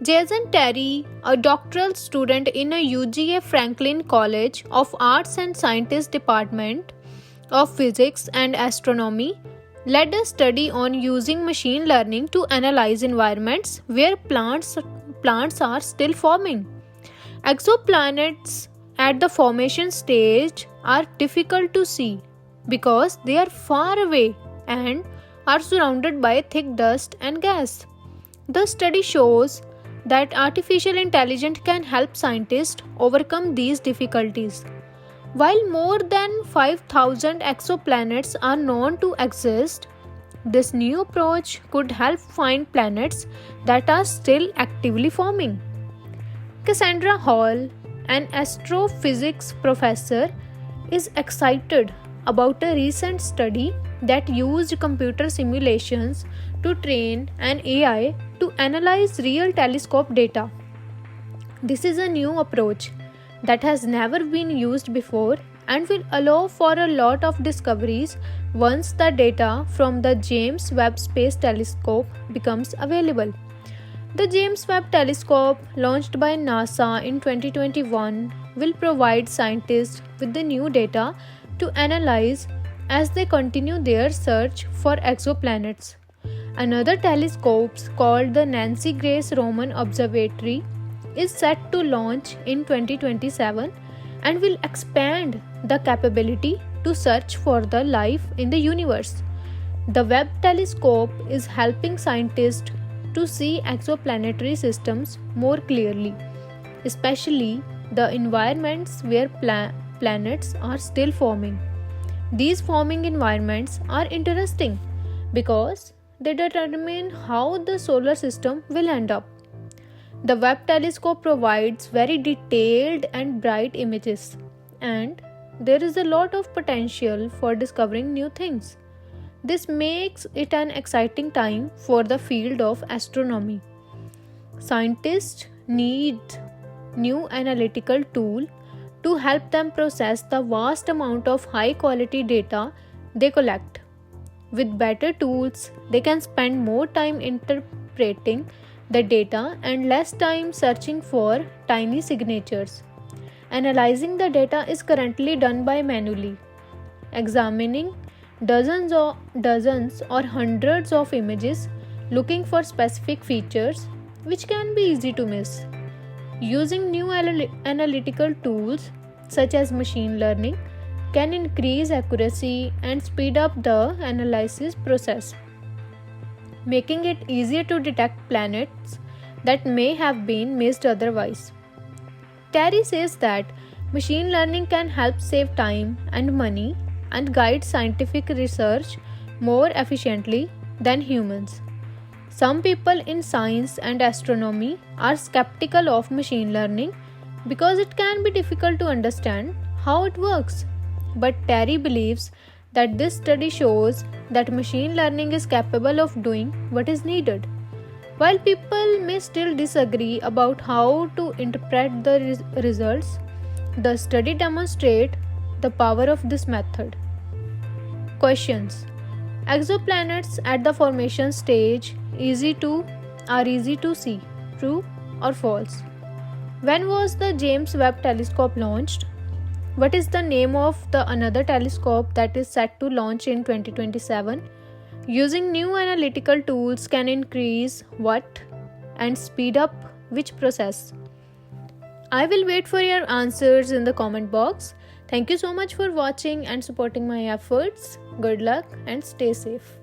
Jason Terry, a doctoral student in a UGA Franklin College of Arts and Sciences Department of Physics and Astronomy, led a study on using machine learning to analyze environments where plants are still forming. Exoplanets at the formation stage are difficult to see because they are far away and are surrounded by thick dust and gas. The study shows that artificial intelligence can help scientists overcome these difficulties. While more than 5,000 exoplanets are known to exist, this new approach could help find planets that are still actively forming. Cassandra Hall, an astrophysics professor, is excited about a recent study that used computer simulations to train an AI to analyze real telescope data. This is a new approach that has never been used before and will allow for a lot of discoveries once the data from the James Webb Space Telescope becomes available. The James Webb Telescope, launched by NASA in 2021, will provide scientists with the new data to analyze as they continue their search for exoplanets. Another telescope, called the Nancy Grace Roman Observatory, is set to launch in 2027 and will expand the capability to search for the life in the universe. The Webb telescope is helping scientists to see exoplanetary systems more clearly, especially the environments where planets are still forming. These forming environments are interesting because they determine how the solar system will end up. The Webb telescope provides very detailed and bright images, and there is a lot of potential for discovering new things. This makes it an exciting time for the field of astronomy. Scientists need new analytical tool to help them process the vast amount of high quality data they collect. With better tools, they can spend more time interpreting the data and less time searching for tiny signatures. Analyzing the data is currently done by manually, examining dozens or hundreds of images looking for specific features which can be easy to miss. Using new analytical tools such as machine learning can increase accuracy and speed up the analysis process, making it easier to detect planets that may have been missed otherwise. Terry says that machine learning can help save time and money and guide scientific research more efficiently than humans. Some people in science and astronomy are skeptical of machine learning because it can be difficult to understand how it works. But Terry believes that this study shows that machine learning is capable of doing what is needed. While people may still disagree about how to interpret the results, the study demonstrates the power of this method. Questions. Exoplanets at the formation stage are easy to see. True or false? When was the James Webb Telescope launched? What is the name of the another telescope that is set to launch in 2027? Using new analytical tools can increase what and speed up which process? I will wait for your answers in the comment box. Thank you so much for watching and supporting my efforts. Good luck and stay safe.